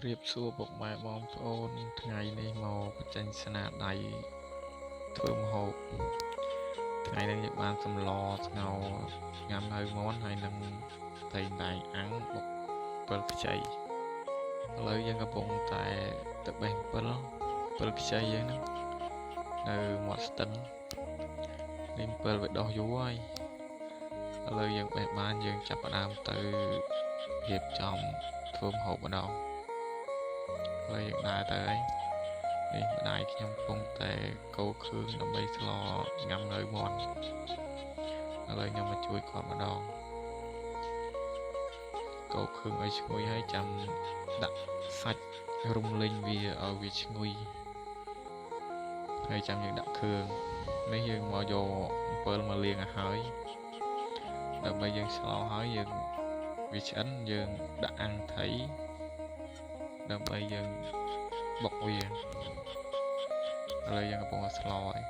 រៀបសួរពុកម៉ែបងប្អូនថ្ងៃនេះមកបញ្ចេញស្នាដៃធ្វើម្ហូបថ្ងៃនេះយើងបានសម្លស្ងោរញ៉ាំនៅមាន់ហើយនឹងតែងតែអាំងបុក7ខ្ចីឥឡូវយើងកំពុងតែទៅបេះ7ខ្ចីយើងហ្នឹងនៅមាត់ស្ទឹងនេះ7វាដោះយូរហើយឥឡូវយើងបេះបានយើងចាប់ផ្ដើមទៅរៀបចំធ្វើម្ហូបម្ដងហើយយើងដើរទៅហើយនេះម្ដាយខ្ញុំកំពុងតែកូរគ្រឿងដើម្បីស្លញ៉ាំនៅមាន់ឥឡូវខ្ញុំមកជួយគាត់ម្ដងកូរគ្រឿងឲ្យឈ្ងុយហើយចាំដាក់សាច់រុំលីងវាឲ្យវាឈ្ងុយហើយចាំយើងដាក់គ្រឿងនេះយើងមកយក7មកលាងឲ្យហើយដើម្បីយើងស្លហើយយើងវាឆ្អិនយើងដាក់អាំងថៃដើម្បីយើងបុកវាឥឡូវយើងកំពុងស្លហើយ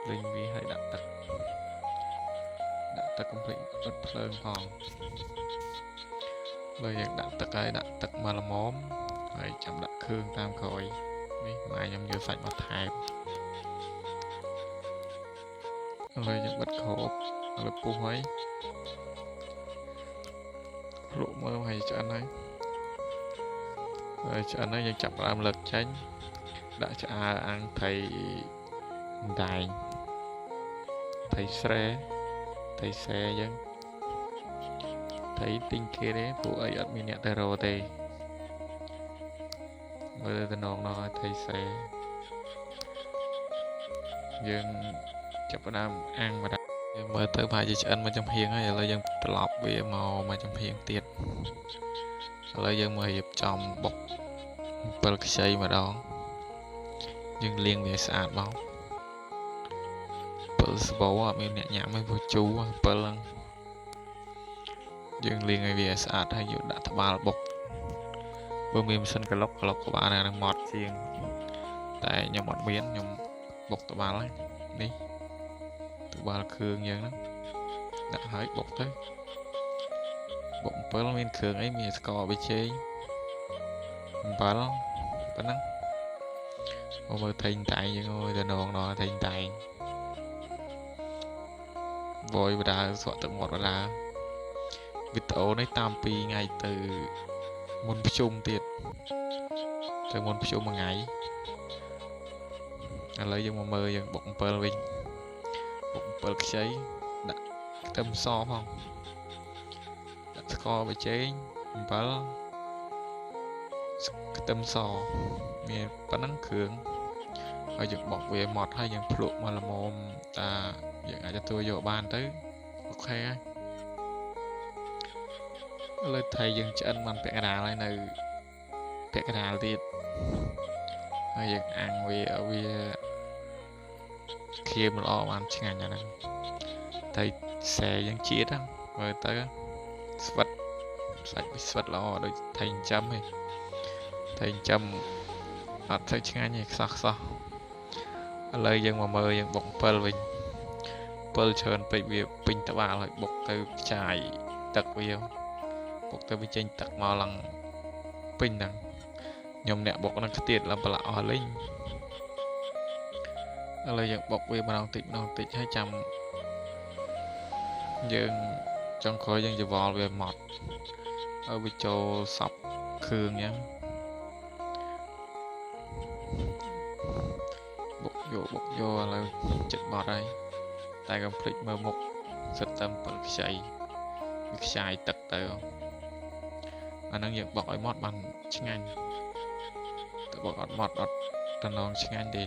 លីងវាហើយដាក់ទឹកកុំភ្លេចបិទភ្លើងផងឥឡូវយើងដាក់ទឹកហើយដាក់ទឹកមកល្មមហើយចាំដាក់គ្រឿងតាមក្រោយនេះម៉ែខ្ញុំយកសាច់មកថែមឥឡូវយើងបិទគ្របឥឡូវពុះហើយលក់មើលហើយឆ្អិនហើយឆ្អិនហើយយើងចាប់ដើមលើកចេញដាក់ឆ្អើរអាំងថៃដែងថៃស្រែថៃសែយើងថៃទិញគេទេពួកអីអត់មានអ្នកទៅរកទេមើលទៅនងនោះថៃសែយើងចាប់ដើមអាំងម្ដងយើងមើលទៅប្រហែលជាឆ្អិនមួយចំហៀងហើយឥឡូវយើងត្រឡប់វាមកមួយចំហៀងទៀតឥឡូវយើងមករៀបចំបុក7ខ្ចីម្ដងយើងលាងវាស្អាតមក7ស្បូរអត់មានអ្នកញ៉ាំទេព្រោះជូរ7ហ្នឹងយើងលាងឲ្យវាស្អាតហើយយកដាក់ត្បាល់បុកបើមានម៉ាស៊ីនក្លុកក៏បានដែរនឹងម៉ត់ជាងតែខ្ញុំអត់មានខ្ញុំបុកត្បាល់ហើយនេះត្បាល់គ្រឿងយើងហ្នឹងដាក់ឲ្យបុកទៅបុក7មានគ្រឿងអីមានស្ករប៊ីចេងអំបិលប៉ុណ្ណឹងមើលថេងតែងយើងអើយទៅនងដល់ថេងតែងវយបដាសក់ទឹកមាត់បដាវីដេអូនេះតាម2ថ្ងៃទៅមុនប្រជុំទៀតទៅមុនប្រជុំមួយថ្ងៃឥឡូវយើងមកមើលយើងបុក7វិញបុក7ខ្ចីដាក់ខ្ទឹមសផងដាក់ស្ករប៊ីចេងអំបិលខ្ទឹមសមានប៉ុណ្ណឹងគ្រឿងហើយយើងបុកវាម៉ត់ហើយយើងភ្លក់មកល្មមតាយើងអាចទទួលយកបានទៅអូខេហើយឥឡូវថៃយើងឆ្អិនបានពាក់កណ្ដាលហើយនៅពាក់កណ្ដាលទៀតហើយយើងអាំងវាឲ្យវាក្រៀមល្អបានឆ្ងាញ់អាហ្នឹងតែសែយើងជាតិហ្នឹងមើលទៅស្វិតសាច់វាស្វិតល្អដូចថៃចិញ្ចឹមឯងថៃចិញ្ចឹមអត់ទៅឆ្ងាញ់ទេខ្សោះឥឡូវយើងមកមើលយើងបុក7វិញ7ច្រើនពេកវាពេញត្បាល់ហើយបុកទៅខ្ចាយទឹកវាបុកទៅវាចេញទឹកមកឡើងពេញហ្នឹងខ្ញុំអ្នកបុកនឹងខ្ទៀតឡើងប្រឡាក់អស់លេងឥឡូវយើងបុកវាម្ដងតិចហើយចាំយើងចុងក្រោយយើងច្រវល់វាម៉ត់ឲ្យវាចូលសពគ្រឿងអញ្ចឹងបុកយកឥឡូវចិត្តបត់ហើយតែកុំភ្លេចមើលមុខសិតតែ7ខ្ចីវាខ្ចាយទឹកទៅអាហ្នឹងយើងបុកឲ្យម៉ត់បានឆ្ងាញ់តែបុកអត់ម៉ត់អត់តំណងឆ្ងាញ់ទេ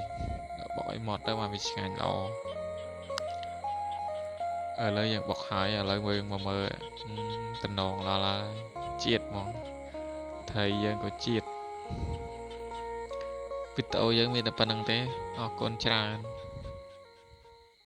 បុកឲ្យម៉ត់ទៅបានវាឆ្ងាញ់ល្អឥឡូវយើងបុកហើយឥឡូវមកមើលតំណងដល់ហើយជាតិហ្មងថៃយើងក៏ជាតិវីដេអូយើងមានតែប៉ុណ្្នឹងទេអរគុណច្រើន